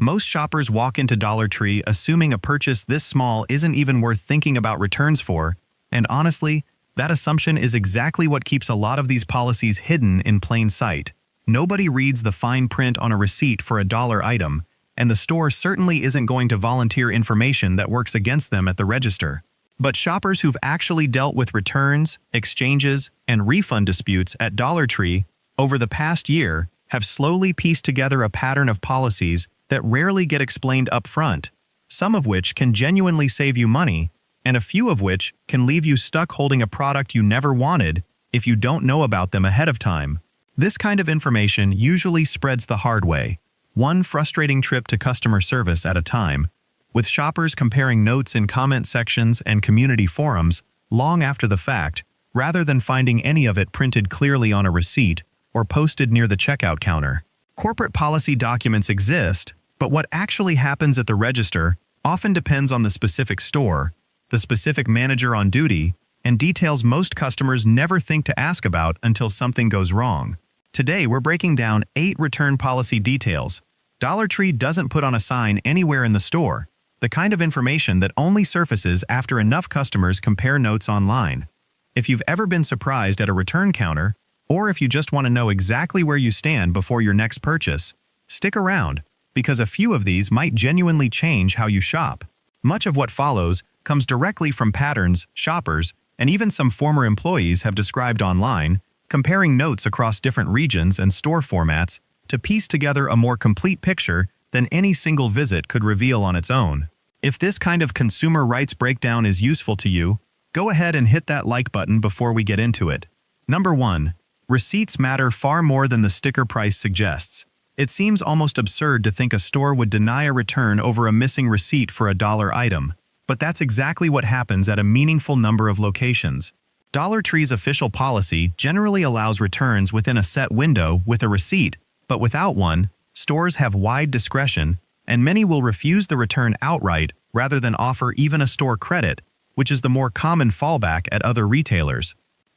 Most shoppers walk into Dollar Tree assuming a purchase this small isn't even worth thinking about returns for, and honestly, that assumption is exactly what keeps a lot of these policies hidden in plain sight. Nobody reads the fine print on a receipt for a dollar item, and the store certainly isn't going to volunteer information that works against them at the register. But shoppers who've actually dealt with returns, exchanges, and refund disputes at Dollar Tree over the past year have slowly pieced together a pattern of policies that rarely get explained up front, some of which can genuinely save you money, and a few of which can leave you stuck holding a product you never wanted if you don't know about them ahead of time. This kind of information usually spreads the hard way, one frustrating trip to customer service at a time, with shoppers comparing notes in comment sections and community forums long after the fact, rather than finding any of it printed clearly on a receipt or posted near the checkout counter. Corporate policy documents exist, but what actually happens at the register often depends on the specific store, the specific manager on duty, and details most customers never think to ask about until something goes wrong. Today, we're breaking down 8 return policy details Dollar Tree doesn't put on a sign anywhere in the store, the kind of information that only surfaces after enough customers compare notes online. If you've ever been surprised at a return counter, or if you just want to know exactly where you stand before your next purchase, stick around, because a few of these might genuinely change how you shop. Much of what follows comes directly from patterns shoppers and even some former employees have described online, comparing notes across different regions and store formats to piece together a more complete picture than any single visit could reveal on its own. If this kind of consumer rights breakdown is useful to you, go ahead and hit that like button before we get into it. Number 1. Receipts matter far more than the sticker price suggests. It seems almost absurd to think a store would deny a return over a missing receipt for a dollar item, but that's exactly what happens at a meaningful number of locations. Dollar Tree's official policy generally allows returns within a set window with a receipt, but without one, stores have wide discretion, and many will refuse the return outright rather than offer even a store credit, which is the more common fallback at other retailers.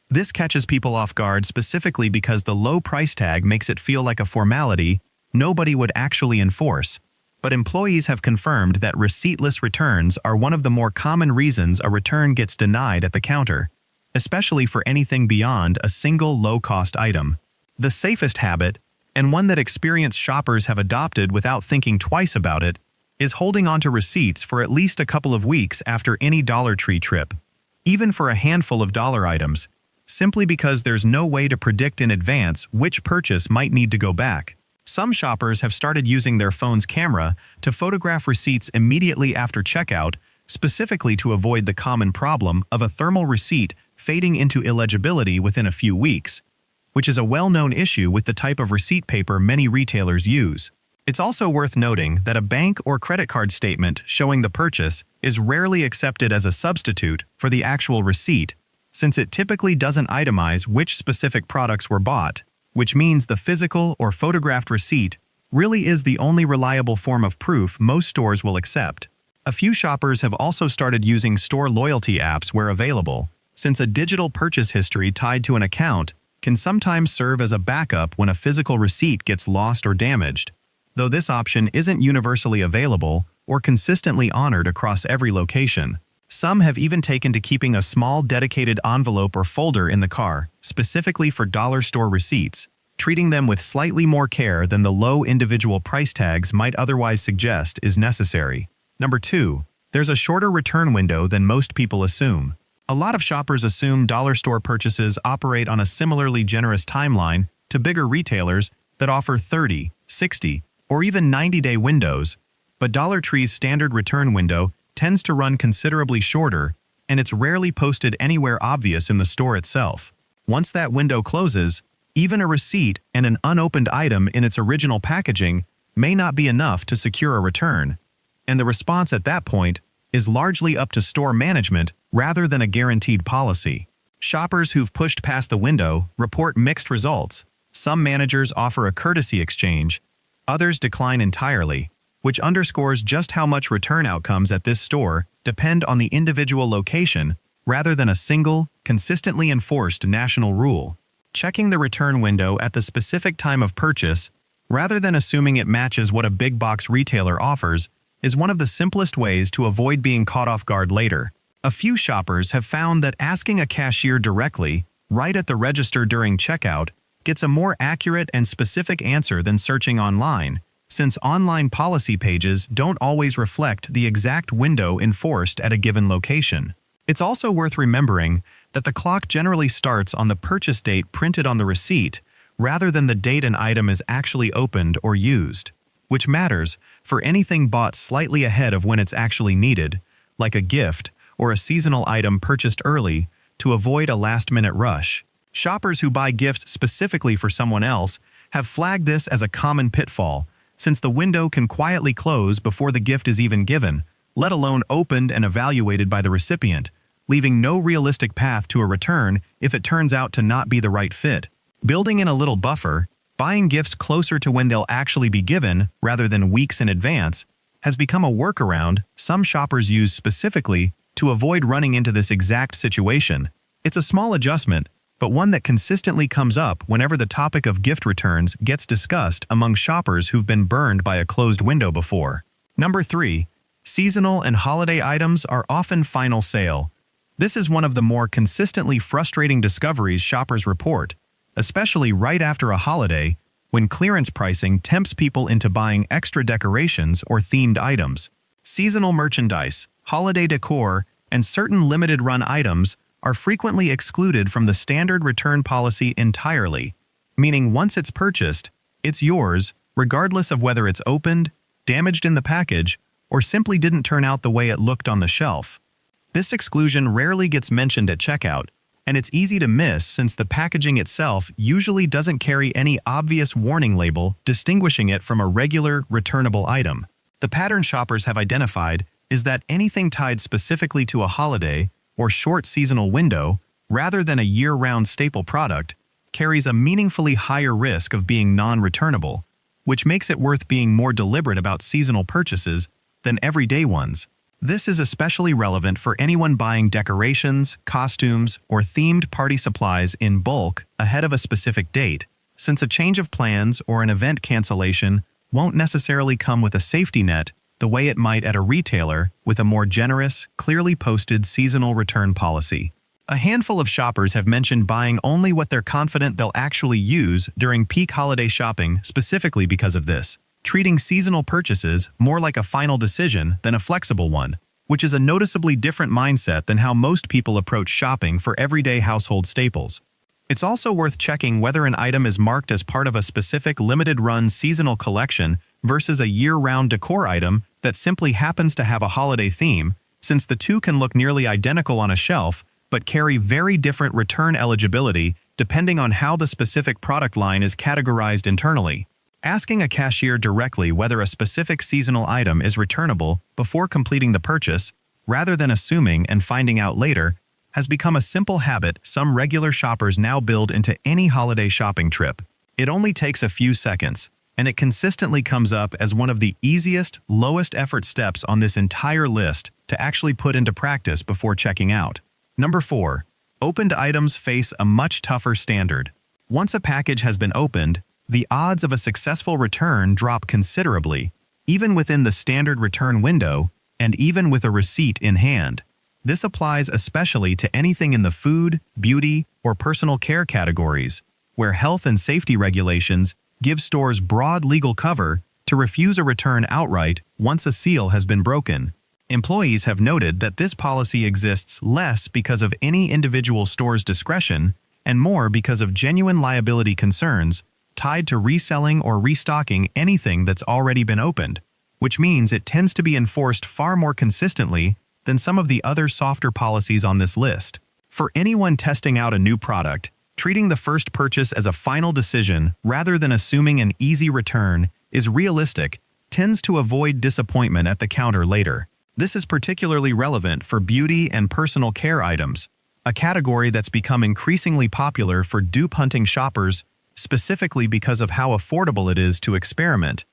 This catches people off guard specifically because the low price tag makes it feel like a formality nobody would actually enforce. But employees have confirmed that receiptless returns are one of the more common reasons a return gets denied at the counter, especially for anything beyond a single low-cost item. The safest habit, and one that experienced shoppers have adopted without thinking twice about it, is holding onto receipts for at least a couple of weeks after any Dollar Tree trip, even for a handful of dollar items, simply because there's no way to predict in advance which purchase might need to go back. Some shoppers have started using their phone's camera to photograph receipts immediately after checkout, specifically to avoid the common problem of a thermal receipt fading into illegibility within a few weeks, which is a well-known issue with the type of receipt paper many retailers use. It's also worth noting that a bank or credit card statement showing the purchase is rarely accepted as a substitute for the actual receipt, since it typically doesn't itemize which specific products were bought, which means the physical or photographed receipt really is the only reliable form of proof most stores will accept. A few shoppers have also started using store loyalty apps where available, since a digital purchase history tied to an account can sometimes serve as a backup when a physical receipt gets lost or damaged, though this option isn't universally available or consistently honored across every location. Some have even taken to keeping a small dedicated envelope or folder in the car, specifically for dollar store receipts, treating them with slightly more care than the low individual price tags might otherwise suggest is necessary. Number 2. There's a shorter return window than most people assume. A lot of shoppers assume dollar store purchases operate on a similarly generous timeline to bigger retailers that offer 30, 60, or even 90-day windows, but Dollar Tree's standard return window tends to run considerably shorter, and it's rarely posted anywhere obvious in the store itself. Once that window closes, even a receipt and an unopened item in its original packaging may not be enough to secure a return, and the response at that point is largely up to store management rather than a guaranteed policy. Shoppers who've pushed past the window report mixed results. Some managers offer a courtesy exchange, others decline entirely, which underscores just how much return outcomes at this store depend on the individual location rather than a single, consistently enforced national rule. Checking the return window at the specific time of purchase rather than assuming it matches what a big box retailer offers, is one of the simplest ways to avoid being caught off guard later. A few shoppers have found that asking a cashier directly, right at the register during checkout, gets a more accurate and specific answer than searching online, since online policy pages don't always reflect the exact window enforced at a given location. It's also worth remembering that the clock generally starts on the purchase date printed on the receipt, rather than the date an item is actually opened or used, which matters for anything bought slightly ahead of when it's actually needed, like a gift or a seasonal item purchased early to avoid a last-minute rush. Shoppers who buy gifts specifically for someone else have flagged this as a common pitfall, since the window can quietly close before the gift is even given, let alone opened and evaluated by the recipient, leaving no realistic path to a return if it turns out to not be the right fit. Building in a little buffer, buying gifts closer to when they'll actually be given rather than weeks in advance, has become a workaround some shoppers use specifically to avoid running into this exact situation. It's a small adjustment, but one that consistently comes up whenever the topic of gift returns gets discussed among shoppers who've been burned by a closed window before. Number 3. Seasonal and holiday items are often final sale. This is one of the more consistently frustrating discoveries shoppers report, especially right after a holiday, when clearance pricing tempts people into buying extra decorations or themed items. Seasonal merchandise, holiday decor, and certain limited-run items are frequently excluded from the standard return policy entirely, meaning once it's purchased, it's yours, regardless of whether it's opened, damaged in the package, or simply didn't turn out the way it looked on the shelf. This exclusion rarely gets mentioned at checkout, and it's easy to miss since the packaging itself usually doesn't carry any obvious warning label distinguishing it from a regular, returnable item. The pattern shoppers have identified is that anything tied specifically to a holiday or short seasonal window, rather than a year-round staple product, carries a meaningfully higher risk of being non-returnable, which makes it worth being more deliberate about seasonal purchases than everyday ones. This is especially relevant for anyone buying decorations, costumes, or themed party supplies in bulk ahead of a specific date, since a change of plans or an event cancellation won't necessarily come with a safety net the way it might at a retailer with a more generous, clearly posted seasonal return policy. A handful of shoppers have mentioned buying only what they're confident they'll actually use during peak holiday shopping specifically because of this, treating seasonal purchases more like a final decision than a flexible one, which is a noticeably different mindset than how most people approach shopping for everyday household staples. It's also worth checking whether an item is marked as part of a specific limited-run seasonal collection versus a year-round decor item that simply happens to have a holiday theme, since the two can look nearly identical on a shelf but carry very different return eligibility depending on how the specific product line is categorized internally. Asking a cashier directly whether a specific seasonal item is returnable before completing the purchase, rather than assuming and finding out later, has become a simple habit some regular shoppers now build into any holiday shopping trip. It only takes a few seconds, and it consistently comes up as one of the easiest, lowest-effort steps on this entire list to actually put into practice before checking out. Number 4. Opened items face a much tougher standard. Once a package has been opened, the odds of a successful return drop considerably, even within the standard return window and even with a receipt in hand. This applies especially to anything in the food, beauty, or personal care categories, where health and safety regulations give stores broad legal cover to refuse a return outright once a seal has been broken. Employees have noted that this policy exists less because of any individual store's discretion and more because of genuine liability concerns tied to reselling or restocking anything that's already been opened, which means it tends to be enforced far more consistently than some of the other softer policies on this list. For anyone testing out a new product, treating the first purchase as a final decision rather than assuming an easy return is realistic, tends to avoid disappointment at the counter later. This is particularly relevant for beauty and personal care items, a category that's become increasingly popular for dupe-hunting shoppers specifically because of how affordable it is to experiment.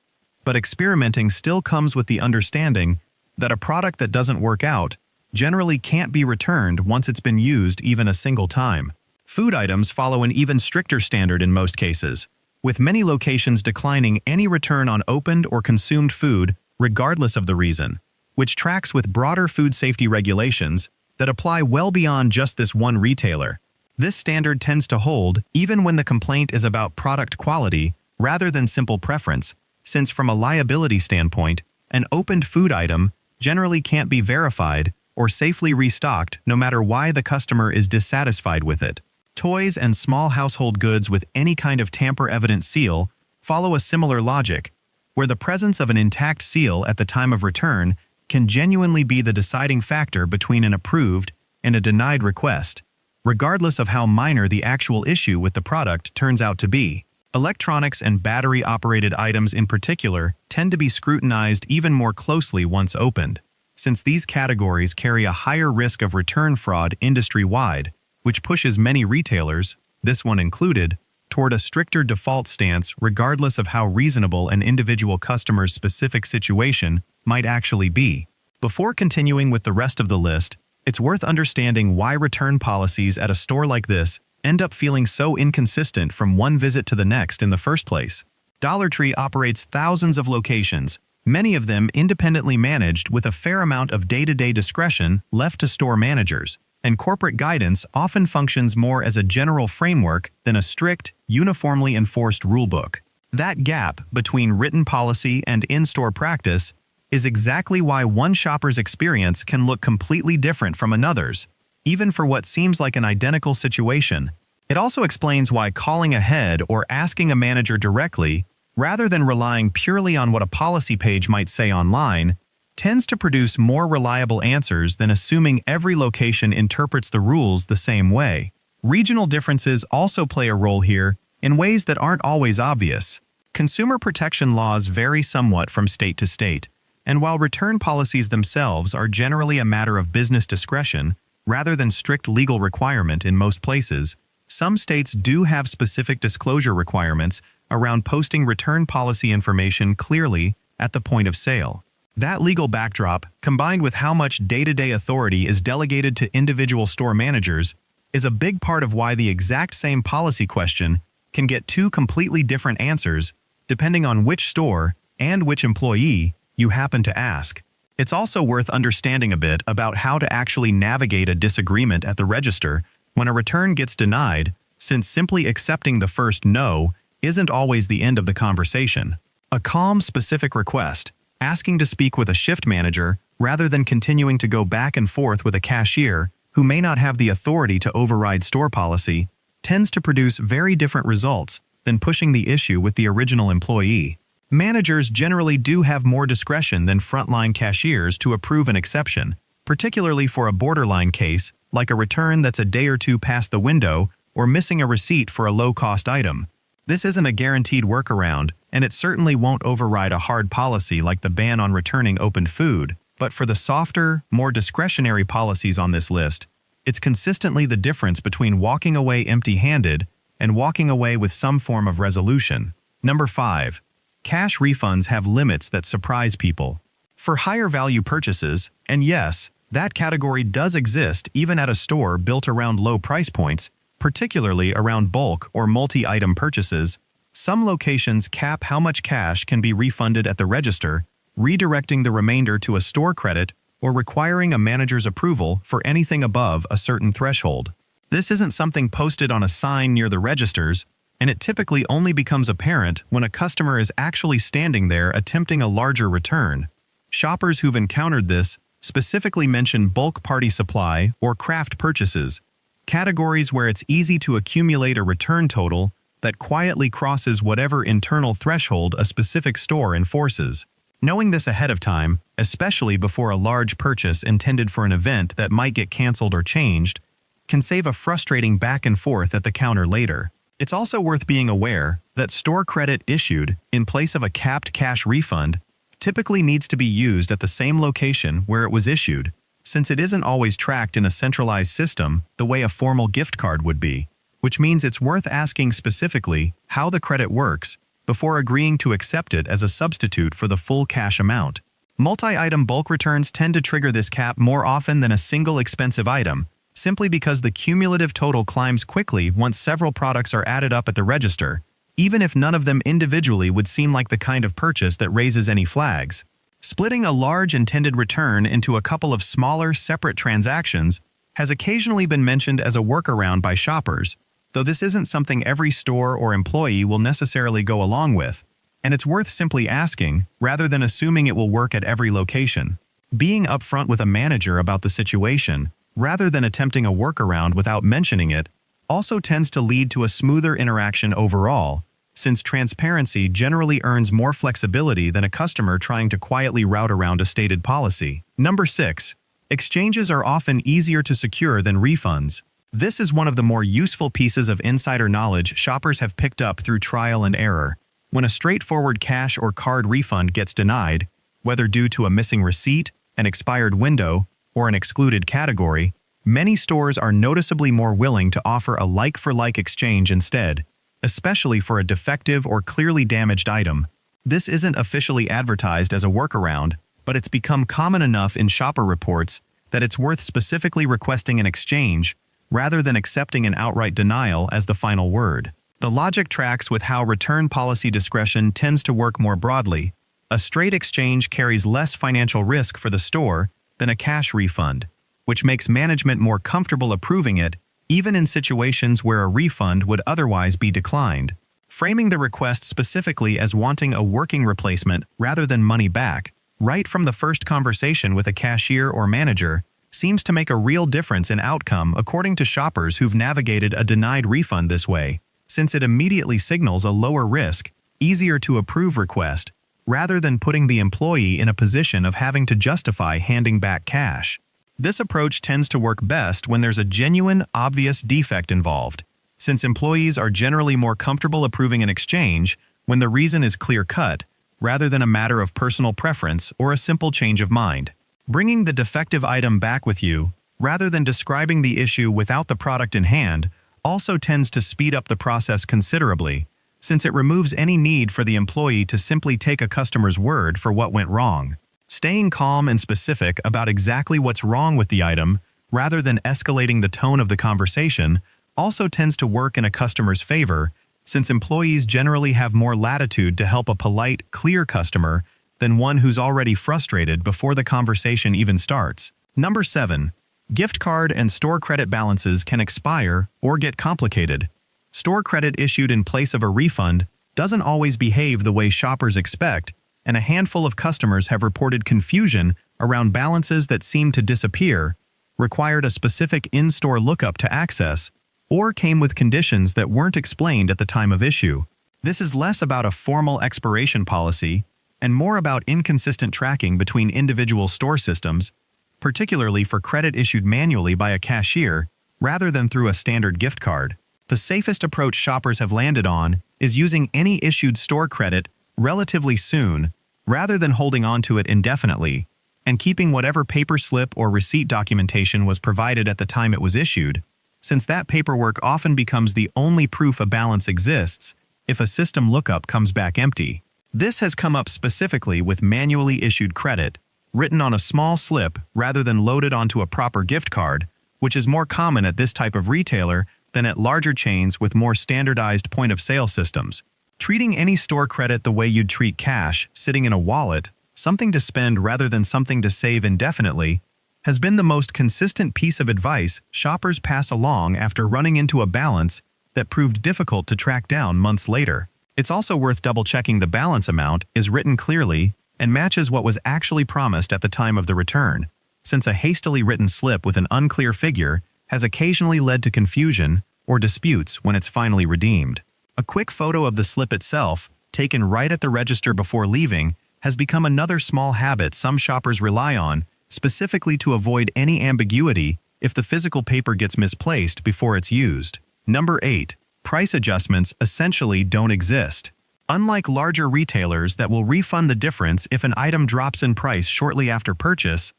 But experimenting still comes with the understanding that a product that doesn't work out generally can't be returned once it's been used even a single time. Food items follow an even stricter standard in most cases, with many locations declining any return on opened or consumed food regardless of the reason, which tracks with broader food safety regulations that apply well beyond just this one retailer. This standard tends to hold even when the complaint is about product quality rather than simple preference, since from a liability standpoint, an opened food item generally can't be verified or safely restocked no matter why the customer is dissatisfied with it. Toys and small household goods with any kind of tamper-evident seal follow a similar logic, where the presence of an intact seal at the time of return can genuinely be the deciding factor between an approved and a denied request, regardless of how minor the actual issue with the product turns out to be. Electronics and battery-operated items in particular tend to be scrutinized even more closely once opened, since these categories carry a higher risk of return fraud industry-wide, which pushes many retailers, this one included, toward a stricter default stance regardless of how reasonable an individual customer's specific situation might actually be. Before continuing with the rest of the list, it's worth understanding why return policies at a store like this end up feeling so inconsistent from one visit to the next in the first place. Dollar Tree operates thousands of locations, many of them independently managed with a fair amount of day-to-day discretion left to store managers, and corporate guidance often functions more as a general framework than a strict, uniformly enforced rulebook. That gap between written policy and in-store practice is exactly why one shopper's experience can look completely different from another's, even for what seems like an identical situation. It also explains why calling ahead or asking a manager directly, rather than relying purely on what a policy page might say online, tends to produce more reliable answers than assuming every location interprets the rules the same way. Regional differences also play a role here in ways that aren't always obvious. Consumer protection laws vary somewhat from state to state, and while return policies themselves are generally a matter of business discretion rather than strict legal requirement in most places, some states do have specific disclosure requirements around posting return policy information clearly at the point of sale. That legal backdrop, combined with how much day-to-day authority is delegated to individual store managers, is a big part of why the exact same policy question can get two completely different answers depending on which store and which employee you happen to ask. It's also worth understanding a bit about how to actually navigate a disagreement at the register when a return gets denied, since simply accepting the first no isn't always the end of the conversation. A calm, specific request, asking to speak with a shift manager rather than continuing to go back and forth with a cashier who may not have the authority to override store policy, tends to produce very different results than pushing the issue with the original employee. Managers generally do have more discretion than frontline cashiers to approve an exception, particularly for a borderline case like a return that's a day or two past the window or missing a receipt for a low-cost item. This isn't a guaranteed workaround, and it certainly won't override a hard policy like the ban on returning opened food, but for the softer, more discretionary policies on this list, it's consistently the difference between walking away empty-handed and walking away with some form of resolution. Number 5. Cash refunds have limits that surprise people. For higher value purchases, and yes, that category does exist even at a store built around low price points, particularly around bulk or multi-item purchases, some locations cap how much cash can be refunded at the register, redirecting the remainder to a store credit or requiring a manager's approval for anything above a certain threshold. This isn't something posted on a sign near the registers, and it typically only becomes apparent when a customer is actually standing there attempting a larger return. Shoppers who've encountered this specifically mention bulk party supply or craft purchases, categories where it's easy to accumulate a return total that quietly crosses whatever internal threshold a specific store enforces. Knowing this ahead of time, especially before a large purchase intended for an event that might get canceled or changed, can save a frustrating back and forth at the counter later. It's also worth being aware that store credit issued in place of a capped cash refund typically needs to be used at the same location where it was issued, since it isn't always tracked in a centralized system the way a formal gift card would be, which means it's worth asking specifically how the credit works before agreeing to accept it as a substitute for the full cash amount. Multi-item bulk returns tend to trigger this cap more often than a single expensive item, simply because the cumulative total climbs quickly once several products are added up at the register, even if none of them individually would seem like the kind of purchase that raises any flags. Splitting a large intended return into a couple of smaller, separate transactions has occasionally been mentioned as a workaround by shoppers, though this isn't something every store or employee will necessarily go along with, and it's worth simply asking, rather than assuming it will work at every location. Being upfront with a manager about the situation, rather than attempting a workaround without mentioning it, also tends to lead to a smoother interaction overall, since transparency generally earns more flexibility than a customer trying to quietly route around a stated policy. Number 6. Exchanges are often easier to secure than refunds. This is one of the more useful pieces of insider knowledge shoppers have picked up through trial and error. When a straightforward cash or card refund gets denied, whether due to a missing receipt, an expired window, or an excluded category, many stores are noticeably more willing to offer a like-for-like exchange instead, especially for a defective or clearly damaged item. This isn't officially advertised as a workaround, but it's become common enough in shopper reports that it's worth specifically requesting an exchange rather than accepting an outright denial as the final word. The logic tracks with how return policy discretion tends to work more broadly. A straight exchange carries less financial risk for the store than a cash refund, which makes management more comfortable approving it even in situations where a refund would otherwise be declined. Framing the request specifically as wanting a working replacement rather than money back, right from the first conversation with a cashier or manager, seems to make a real difference in outcome according to shoppers who've navigated a denied refund this way, since it immediately signals a lower risk, easier to approve request, rather than putting the employee in a position of having to justify handing back cash. This approach tends to work best when there's a genuine, obvious defect involved, since employees are generally more comfortable approving an exchange when the reason is clear-cut, rather than a matter of personal preference or a simple change of mind. Bringing the defective item back with you, rather than describing the issue without the product in hand, also tends to speed up the process considerably, since it removes any need for the employee to simply take a customer's word for what went wrong. Staying calm and specific about exactly what's wrong with the item, rather than escalating the tone of the conversation, also tends to work in a customer's favor, since employees generally have more latitude to help a polite, clear customer than one who's already frustrated before the conversation even starts. Number 7. Gift card and store credit balances can expire or get complicated. Store credit issued in place of a refund doesn't always behave the way shoppers expect, and a handful of customers have reported confusion around balances that seem to disappear, required a specific in-store lookup to access, or came with conditions that weren't explained at the time of issue. This is less about a formal expiration policy and more about inconsistent tracking between individual store systems, particularly for credit issued manually by a cashier rather than through a standard gift card. The safest approach shoppers have landed on is using any issued store credit relatively soon, rather than holding on to it indefinitely, and keeping whatever paper slip or receipt documentation was provided at the time it was issued, since that paperwork often becomes the only proof a balance exists if a system lookup comes back empty. This has come up specifically with manually issued credit, written on a small slip rather than loaded onto a proper gift card, which is more common at this type of retailer than at larger chains with more standardized point-of-sale systems. Treating any store credit the way you'd treat cash, sitting in a wallet, something to spend rather than something to save indefinitely, has been the most consistent piece of advice shoppers pass along after running into a balance that proved difficult to track down months later. It's also worth double-checking the balance amount is written clearly and matches what was actually promised at the time of the return, since a hastily written slip with an unclear figure has occasionally led to confusion or disputes when it's finally redeemed. A quick photo of the slip itself, taken right at the register before leaving, has become another small habit some shoppers rely on, specifically to avoid any ambiguity if the physical paper gets misplaced before it's used. Number 8. Price adjustments essentially don't exist. Unlike larger retailers that will refund the difference if an item drops in price shortly after purchase,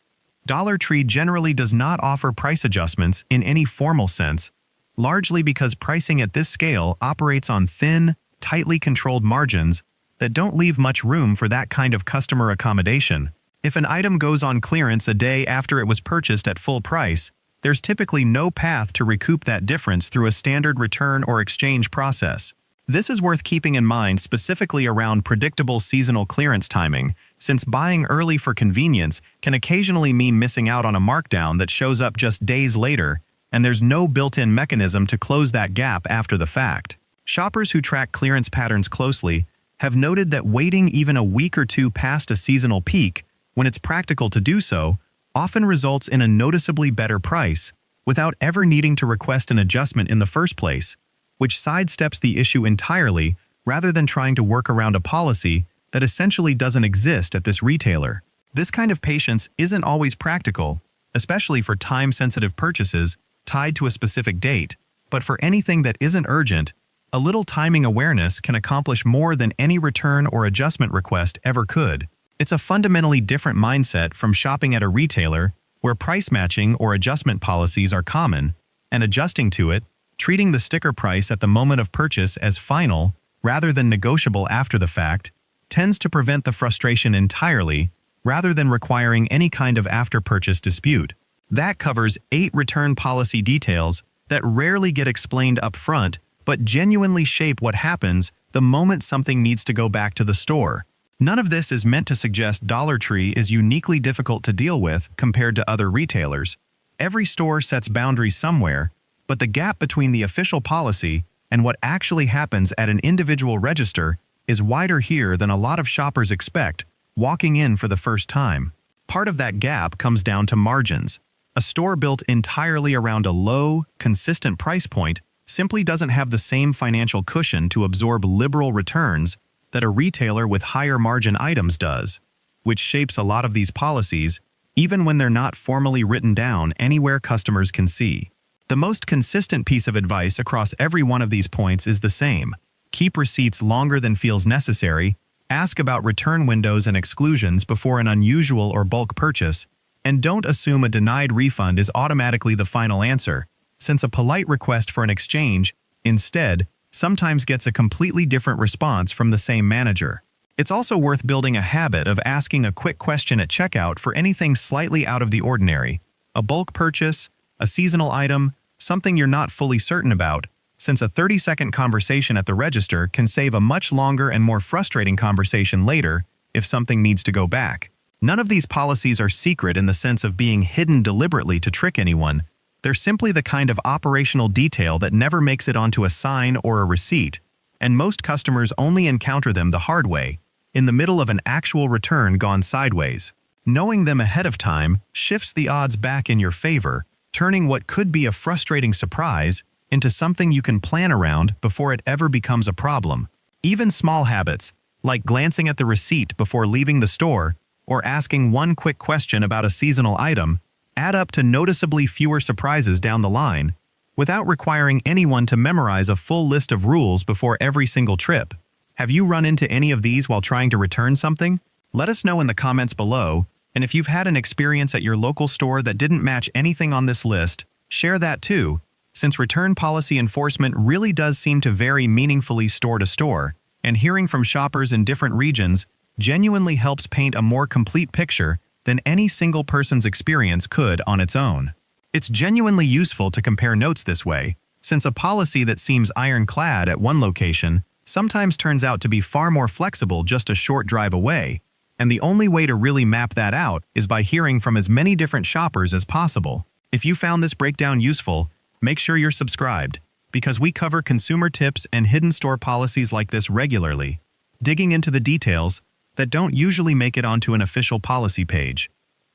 Dollar Tree generally does not offer price adjustments in any formal sense, largely because pricing at this scale operates on thin, tightly controlled margins that don't leave much room for that kind of customer accommodation. If an item goes on clearance a day after it was purchased at full price, there's typically no path to recoup that difference through a standard return or exchange process. This is worth keeping in mind specifically around predictable seasonal clearance timing, since buying early for convenience can occasionally mean missing out on a markdown that shows up just days later, and there's no built-in mechanism to close that gap after the fact. Shoppers who track clearance patterns closely have noted that waiting even a week or two past a seasonal peak, when it's practical to do so, often results in a noticeably better price without ever needing to request an adjustment in the first place, which sidesteps the issue entirely rather than trying to work around a policy that essentially doesn't exist at this retailer. This kind of patience isn't always practical, especially for time-sensitive purchases tied to a specific date, but for anything that isn't urgent, a little timing awareness can accomplish more than any return or adjustment request ever could. It's a fundamentally different mindset from shopping at a retailer where price matching or adjustment policies are common, and adjusting to it, treating the sticker price at the moment of purchase as final rather than negotiable after the fact, tends to prevent the frustration entirely rather than requiring any kind of after-purchase dispute. That covers 8 return policy details that rarely get explained up front but genuinely shape what happens the moment something needs to go back to the store. None of this is meant to suggest Dollar Tree is uniquely difficult to deal with compared to other retailers. Every store sets boundaries somewhere, but the gap between the official policy and what actually happens at an individual register is wider here than a lot of shoppers expect walking in for the first time. Part of that gap comes down to margins. A store built entirely around a low, consistent price point simply doesn't have the same financial cushion to absorb liberal returns that a retailer with higher margin items does, which shapes a lot of these policies, even when they're not formally written down anywhere customers can see. The most consistent piece of advice across every one of these points is the same. Keep receipts longer than feels necessary, ask about return windows and exclusions before an unusual or bulk purchase, and don't assume a denied refund is automatically the final answer, since a polite request for an exchange, instead, sometimes gets a completely different response from the same manager. It's also worth building a habit of asking a quick question at checkout for anything slightly out of the ordinary, a bulk purchase, a seasonal item, something you're not fully certain about, since a 30-second conversation at the register can save a much longer and more frustrating conversation later if something needs to go back. None of these policies are secret in the sense of being hidden deliberately to trick anyone. They're simply the kind of operational detail that never makes it onto a sign or a receipt, and most customers only encounter them the hard way, in the middle of an actual return gone sideways. Knowing them ahead of time shifts the odds back in your favor, turning what could be a frustrating surprise into something you can plan around before it ever becomes a problem. Even small habits, like glancing at the receipt before leaving the store or asking one quick question about a seasonal item, add up to noticeably fewer surprises down the line, without requiring anyone to memorize a full list of rules before every single trip. Have you run into any of these while trying to return something? Let us know in the comments below, and if you've had an experience at your local store that didn't match anything on this list, share that too, since return policy enforcement really does seem to vary meaningfully store to store, and hearing from shoppers in different regions genuinely helps paint a more complete picture than any single person's experience could on its own. It's genuinely useful to compare notes this way, since a policy that seems ironclad at one location sometimes turns out to be far more flexible just a short drive away, and the only way to really map that out is by hearing from as many different shoppers as possible. If you found this breakdown useful, make sure you're subscribed, because we cover consumer tips and hidden store policies like this regularly, digging into the details that don't usually make it onto an official policy page.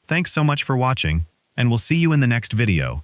Thanks so much for watching, and we'll see you in the next video.